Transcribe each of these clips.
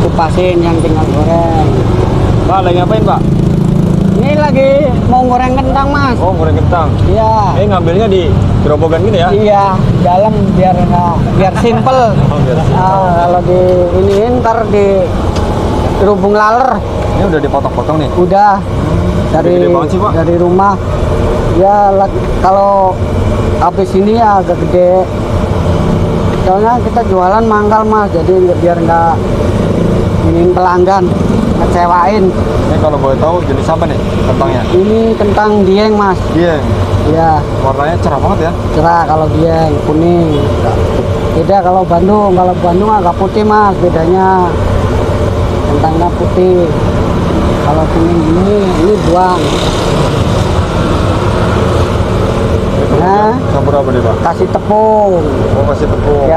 kupasin yang tinggal goreng. Pak, lagi ngapain Pak? Ini lagi mau goreng kentang Mas. Oh, goreng kentang. Iya. Ngambilnya di gerobokan gini ya? Iya, di dalam biar simple. Oh, biar simple. Kalau di ini ntar di terhubung laler. Ini udah dipotong-potong nih? Udah Gede banget sih, Pak. dari rumah. Ya kalau habis ini ya agak gede. Soalnya kita jualan mangkal Mas, jadi biar nggak ini pelanggan ngecewain. Ini kalau boleh tahu jenis apa nih kentangnya? Ini kentang dieng Mas. Dieng. Iya. Warnanya cerah banget ya? Cerah kalau dieng, kuning. Beda kalau Bandung. Kalau Bandung agak putih Mas, bedanya kentangnya putih. Kalau kuning ini buang. Nah, campur apa nih Pak? kasih tepung. Oh, kasih tepung.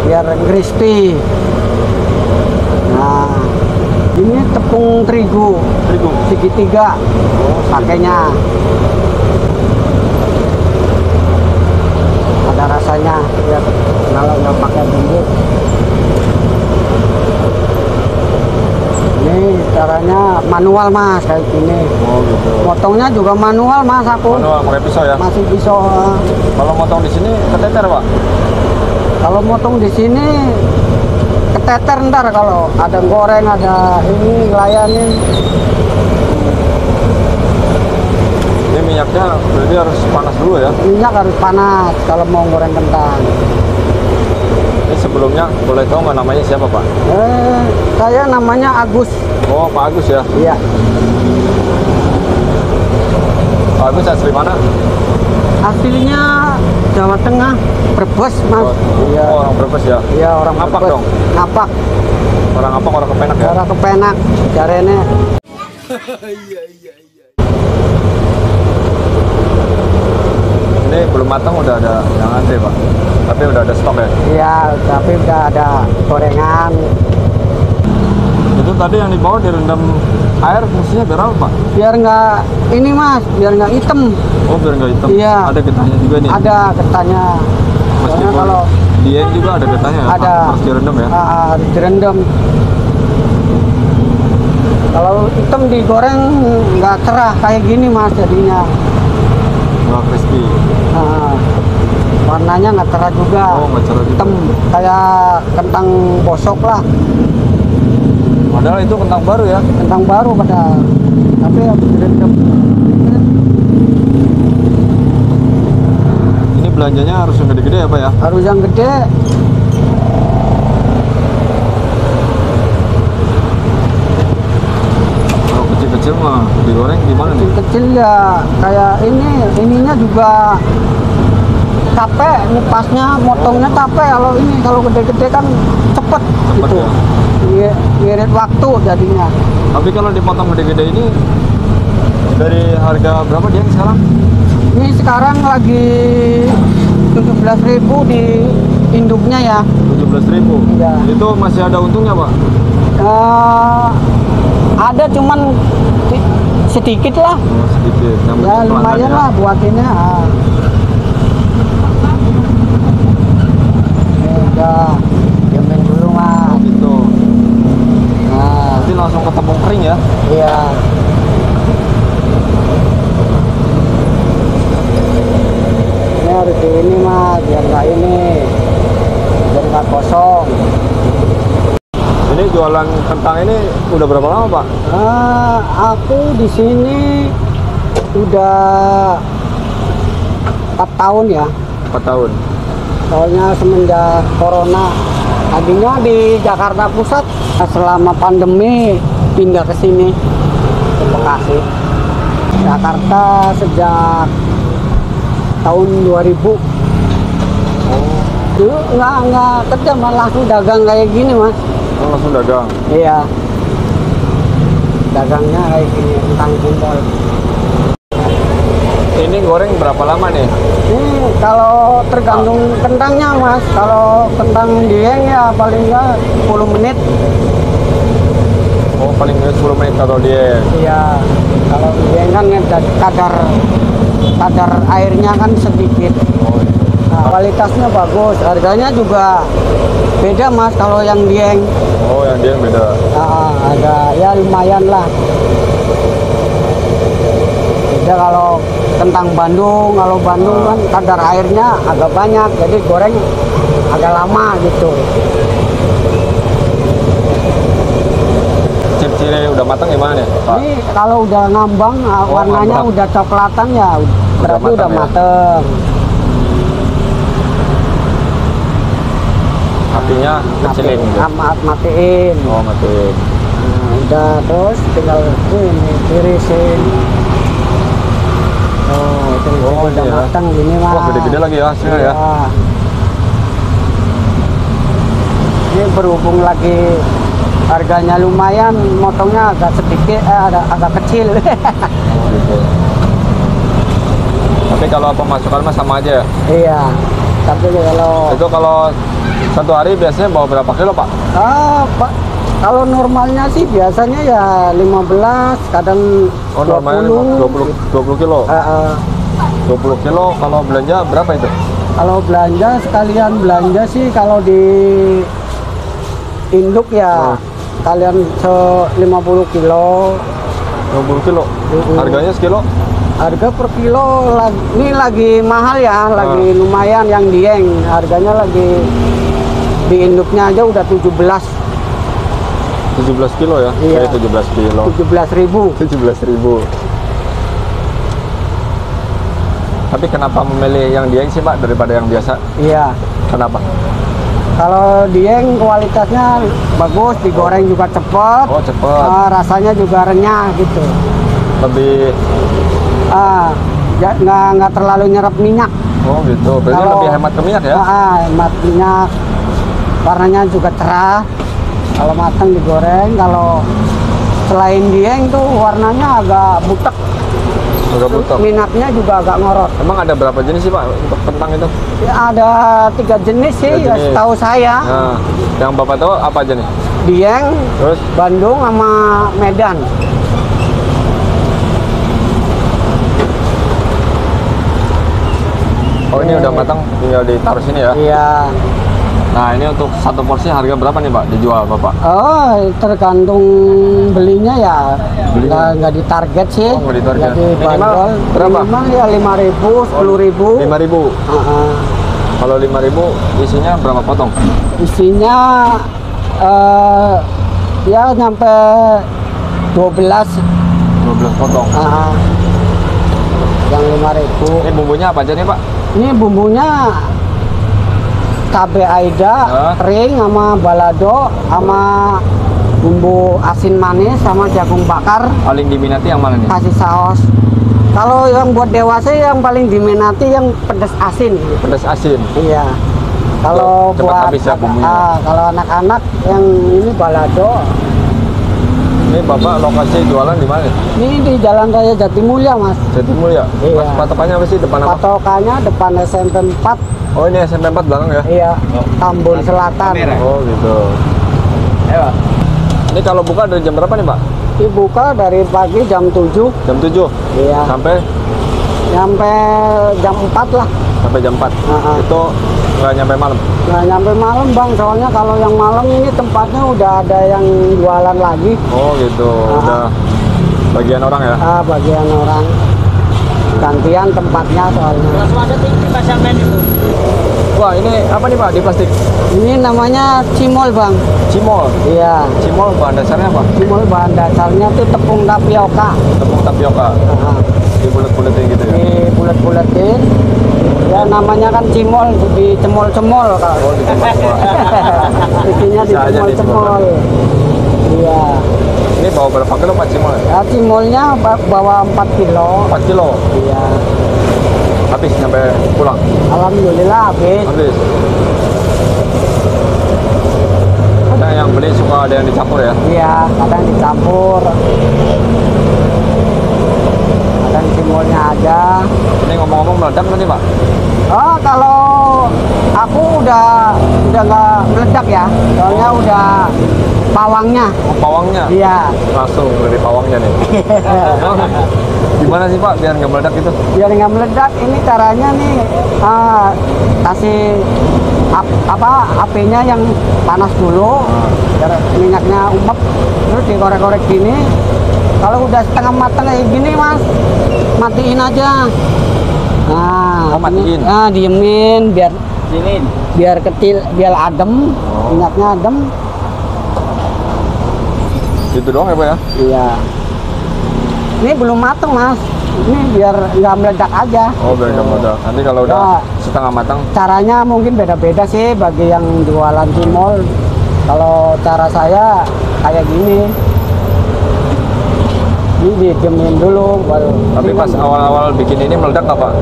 Biar crispy. Nah, ini tepung terigu segitiga pakainya. Ada rasanya biar kalau nggak pakai bumbu. Ini caranya manual Mas, kayak gini. Oh gitu. Motongnya juga manual Mas aku. Manual pakai pisau ya? Masih pisau. Kalau motong di sini keteter Pak? Kalau motong di sini keteter ntar kalau ada goreng, ada ini layanin. Ini minyaknya berarti harus panas dulu ya? Minyak harus panas kalau mau goreng kentang. Ini sebelumnya boleh tahu nggak namanya siapa Pak? Saya namanya Agus. Oh, Pak Agus ya? Iya. Pak Agus asli mana? Aslinya Jawa Tengah, Brebes Mas. Iya. Oh, orang Brebes ya? Iya, orang Ngapak Brebes. dong? Ngapak. Orang Ngapak, orang Kepenak ya? Orang Kepenak, jarene. Ini belum matang udah ada yang antri Pak? Tapi udah ada stok ya? Iya, tapi udah ada gorengan. Itu tadi yang dibawa direndam air fungsinya biar apa Pak? Biar nggak ini Mas, biar nggak hitam. Oh, biar nggak hitam? Iya. Ada getahnya juga nih? Ada getahnya. Soalnya Meskipun kalau dieng juga ada getahnya ya? ada, Harus direndam ya? harus direndam. Kalau hitam digoreng nggak cerah kayak gini Mas jadinya. Nggak crispy? Nah, warnanya nggak cerah juga. Oh, nggak cerah juga. Hitam kayak kentang bosok lah. Padahal itu kentang baru ya? Kentang baru padahal. Tapi habis direndam. Ini belanjanya harus yang gede-gede ya Pak ya? Harus yang gede. Kalau kecil-kecil mah digoreng gimana nih? Kecil ya kayak ininya juga capek, ngupasnya, motongnya capek. Kalau gede-gede kan cepet gitu. Ya? Ngirit waktu jadinya. Tapi kalau dipotong gede-gede ini dari harga berapa dia sekarang? Ini sekarang lagi 17.000 di induknya ya. 17.000. Iya. Itu masih ada untungnya Pak? Ada cuman sedikit lah. Oh, sedikit. Yang Ya penting lumayan pelanggan lah ya. buatinnya. Udah, diamin dulu Mas. Gitu. Nah, Nanti langsung ke tepung kering ya? iya. Ini harus di ini Mas, biar nggak kosong. Ini jualan kentang ini udah berapa lama Pak? Aku di sini udah 4 tahun ya. 4 tahun. Soalnya semenjak corona, tadinya di Jakarta Pusat, selama pandemi pindah ke sini, ke Bekasi. Jakarta sejak tahun 2000. Dulu nggak kerja, malah langsung dagang kayak gini Mas. Oh, langsung dagang? Iya. Dagangnya kayak gini, kentang kumpul. Ini goreng berapa lama nih? Ini kalau tergantung kentangnya Mas. Kalau kentang dieng ya paling nggak 10 menit. Oh, paling nggak 10 menit kalau dia. Iya. Kalau dieng kan kadar airnya kan sedikit. Oh, iya. Nah, kualitasnya bagus. Harganya juga beda Mas kalau yang dieng. Oh, yang dia beda. agak ya lumayan lah. Beda kalau kentang Bandung, kalau Bandung kan kadar airnya agak banyak, jadi goreng agak lama gitu. Ciri-ciri udah matang gimana nih, Pak? Ini kalau udah ngambang, warnanya ngambang. udah coklatan ya, berarti udah matang ya? mateng. Apinya kecilin gitu. Matiin. Oh, matiin. Nah, udah terus tinggal ini tirisin. Oh, tirisin Oh, udah iya. matang gini mah. Wah, gede-gede lagi ya hasilnya ya. Ini berhubung lagi harganya lumayan, motongnya agak sedikit, agak kecil. Oh, gitu. Tapi kalau pemasukan mah sama aja ya? Iya. Tapi Itu kalau satu hari biasanya bawa berapa kilo, Pak? Pak, kalau normalnya sih biasanya ya 15, kadang Oh, normalnya 20 kilo. 20 kilo kalau belanja berapa itu? Kalau belanja sekalian belanja sih kalau di induk ya kalian 50 kilo. 20 kilo. Harganya sekilo? Harga per kilo ini lagi mahal ya, lagi lumayan yang dieng. Harganya lagi di induknya aja udah 17 kilo ya? Iya. 17 kilo. 17.000. 17.000. Tapi kenapa memilih yang dieng sih, Pak, daripada yang biasa? Iya. Kenapa? Kalau dieng kualitasnya bagus, digoreng juga cepet. Oh, cepet. Rasanya juga renyah gitu. Lebih. Nggak terlalu nyerap minyak. Oh, gitu. Berarti lebih hemat ke minyak ya? Hemat minyak. Warnanya juga cerah. Kalau matang digoreng, kalau selain dieng tuh warnanya agak butek. Agak butek. Minyaknya juga agak ngorot. Emang ada berapa jenis sih, Pak, untuk kentang itu? Ya, ada 3 jenis sih, 3 ya jenis. setahu saya. Nah, yang Bapak tahu apa aja nih? Dieng, Terus? Bandung sama Medan. Oh, ini udah matang, tinggal ditaruh sini ya? Iya. Nah, ini untuk satu porsi harga berapa nih, Pak, dijual Bapak? Oh, tergantung belinya ya. Belinya? Nggak ditarget sih. Oh, nggak ditarget. Nggak dibanderol. Minimal berapa? Minimal ya 5.000, 10.000. 5.000. Heeh. Kalau 5.000 isinya berapa potong? Isinya ya nyampe 12. 12 potong. Yang 5.000. Ini bumbunya apa aja nih, Pak? Ini bumbunya cabai aida, kering sama balado, sama bumbu asin manis, sama jagung bakar. Paling diminati yang mana nih? Kasih saus. Kalau yang buat dewasa yang paling diminati yang pedas asin. Pedas asin. Iya. Kalau Cepat buat habis ya bumbunya. kalau anak-anak yang ini balado. Ini Bapak lokasi jualan di mana? Ini di Jalan Raya Jatimulya, Mas. Jatimulya. Iya. Mas, patokannya apa sih, depan apa? Patokannya depan SMP 4. Oh, ini SMP 4 belakang ya? Iya. Tambun Selatan. Oh, gitu. Ayo. Ini kalau buka dari jam berapa nih, Pak? Dibuka dari pagi jam 7. Jam 7? Iya. Sampai jam 4 lah. sampai jam 4. Itu nggak nyampe malam? Nggak nyampe malam, Bang. Soalnya kalau yang malam ini tempatnya udah ada yang jualan lagi. Oh, gitu. Udah bagian orang ya? Bagian orang. Gantian tempatnya soalnya. Wah, ini apa nih, Pak, di plastik? Ini namanya cimol, Bang. Cimol. Iya. Cimol bahan dasarnya apa? Cimol bahan dasarnya tuh tepung tapioka. Tepung tapioka. Dibulet-buletin gitu ya? Dibulet-buletin. Ya namanya kan cimol, dicemol-cemol kalau. Oh, dicemol-cemol. Bikinnya Bisa aja dicemol-cemol. Iya. Ini bawa berapa kilo, Pak, cimol? Ya, cimolnya bawa 4 kilo. 4 kilo? Iya. Habis sampai pulang? Alhamdulillah habis. Habis. Kadang yang beli suka ada yang dicampur ya? Iya, kadang dicampur. Kadang cimolnya aja. Ini ngomong-ngomong meledak nanti, Pak? Oh, kalau aku udah nggak meledak ya. Soalnya udah pawangnya. Oh, pawangnya? Iya. Langsung dari pawangnya nih. Gimana sih, Pak, biar nggak meledak itu? Biar nggak meledak, ini caranya nih kasih apinya yang panas dulu, biar minyaknya umep, terus dikorek-korek gini. Kalau udah setengah matang kayak gini mas, matiin aja. Nah, matiin? Nah, diemin biar Sini. biar kecil, biar adem, minyaknya adem. Gitu doang ya Pak ya? Iya. Ini belum matang mas. Ini biar nggak meledak aja. Oh biar nggak meledak. Nanti kalau udah Ya. setengah matang. Caranya mungkin beda-beda sih bagi yang jualan cimol. Kalau cara saya kayak gini. Ini didiemin dulu baru. Tapi pas awal-awal bikin ini meledak nggak Pak?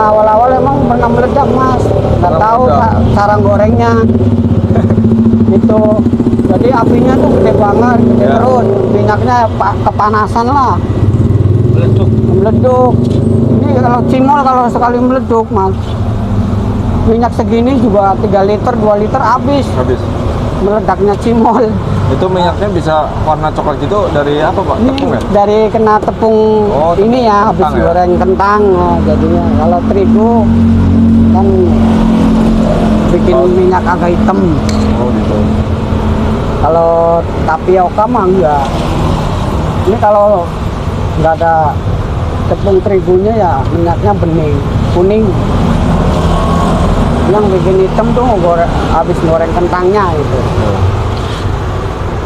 Awal-awal emang pernah meledak mas. Nggak Pernah tahu meledak. cara gorengnya. Itu. Jadi apinya tuh gede banget, gede Ya. terus. Minyaknya kepanasan lah. Meleduk. Ini kalau cimol kalau sekali meleduk mas, minyak segini juga 3 liter 2 liter habis Habis. meledaknya cimol. Itu minyaknya bisa warna coklat gitu dari apa Pak? Ini Tepung ya? dari kena tepung Oh, tepung ini ya, habis kentang ya? goreng kentang. Nah, jadinya kalau terigu kan bikin Oh. minyak agak hitam. Oh gitu. Kalau tapioka mah enggak. Ini kalau nggak ada tepung terigunya ya minyaknya bening, kuning. Yang bikin hitam tuh habis goreng kentangnya itu.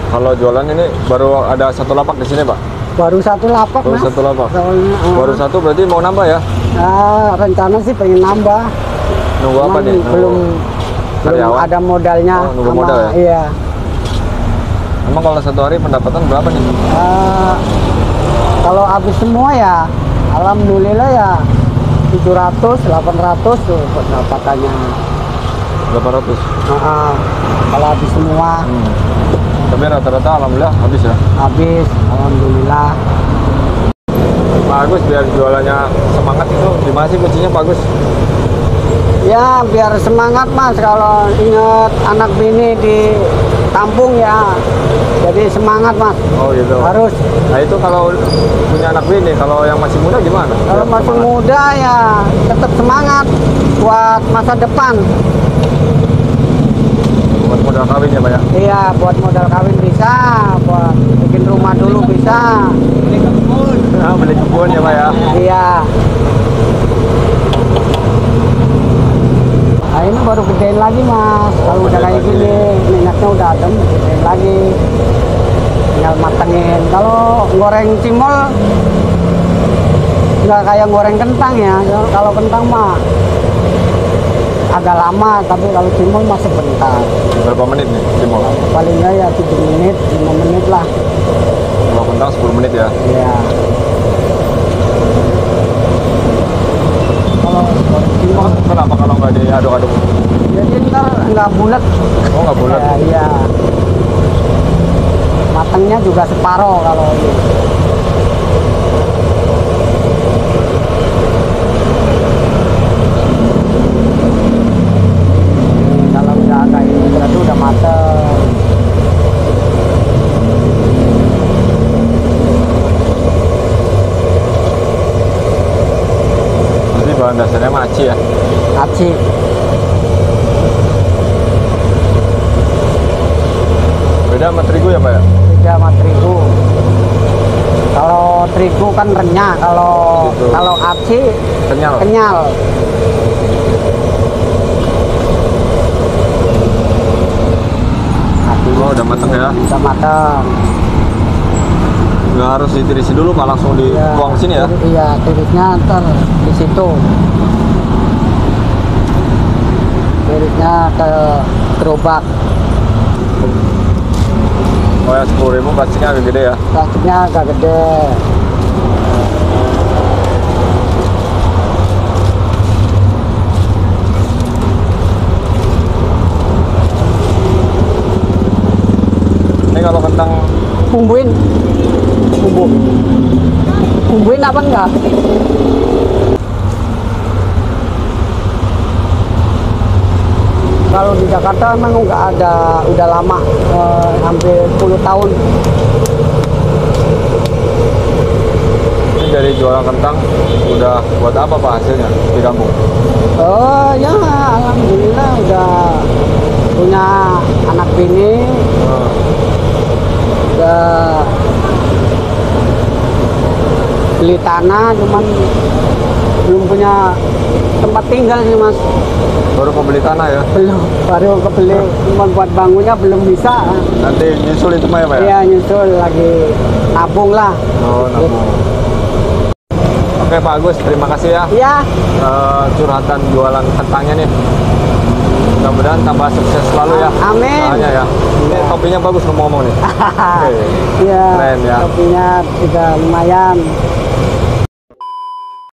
Kalau jualan ini baru ada satu lapak di sini Pak? Baru satu lapak Baru mas. satu lapak. Soalnya, Baru satu berarti mau nambah ya? rencana sih pengen nambah. Nunggu apa Cuman nih? Nunggu belum karyawan? ada modalnya. Oh, nunggu modal ya? Iya. Emang kalau satu hari pendapatan berapa nih? Kalau habis semua ya, alhamdulillah ya 700, 800 tuh pendapatannya. 800. Kalau habis semua, Tapi rata-rata alhamdulillah habis ya. habis, alhamdulillah. Pak Agus biar jualannya semangat itu gimana sih kuncinya Pak Agus? Ya biar semangat mas, kalau inget anak bini di kampung ya, jadi semangat mas. Oh gitu. Harus. Nah itu kalau punya anak bini, kalau yang masih muda gimana? Kalau Biar masih semangat. muda ya tetap semangat buat masa depan. Buat modal kawin ya Pak ya? Iya, buat modal kawin bisa, buat bikin rumah dulu bisa. Nah, beli kebun ya Pak ya? Iya. Nah ini baru gedein lagi mas. Kalau udah gedein kayak lagi. gini, minyaknya udah adem, gedein lagi. Tinggal matengin. Kalau goreng cimol nggak kayak goreng kentang ya. Kalau kentang mah agak lama, tapi kalau cimol mah sebentar. Berapa menit nih cimol? Palingnya ya 7 menit, 5 menit lah. Kalau kentang 10 menit ya? Iya. Kalau goreng cimol, Kenapa kalau nggak diaduk-aduk? jadi ntar nggak bulat. Oh nggak bulat? Ya, iya. Matangnya juga separoh kalau ini. Kalau udah agak ini berarti udah mateng. Berarti bahan dasarnya maci ya? Aci. Beda sama terigu ya Pak ya? Beda sama terigu. Kalau terigu kan renyah, kalau Gitu. kalau aci Kenyal? kenyal. Oh udah mateng ya? Udah mateng. Nggak harus ditirisi dulu Pak, langsung dituang ke sini ya? Iya, tirisnya ntar di situ. Tirisnya ke gerobak. Oh ya 10.000 plastiknya agak gede ya? Plastiknya agak gede. Ini kalau kentang Bumbuin. Bumbuin apa enggak? Kalau di Jakarta memang nggak ada, udah lama, hampir 10 tahun. ini dari jualan kentang udah buat apa Pak hasilnya di kampung? Oh ya, alhamdulillah udah punya anak bini, udah beli tanah, cuman belum punya tempat tinggal sih Mas. Baru kebeli tanah ya? Belum, baru kebeli, cuman buat bangunnya belum bisa. Nanti nyusul itu mah ya Pak ya? Iya, nyusul lagi nabung lah. Oh, nabung. Oke Pak Agus, terima kasih ya. Iya. Curhatan jualan kentangnya nih. Mudah-mudahan tambah sukses selalu ya. Amin. Usahanya ya. Ini topinya bagus ngomong-ngomong nih. Oke. Iya. Keren ya. Kopinya juga lumayan.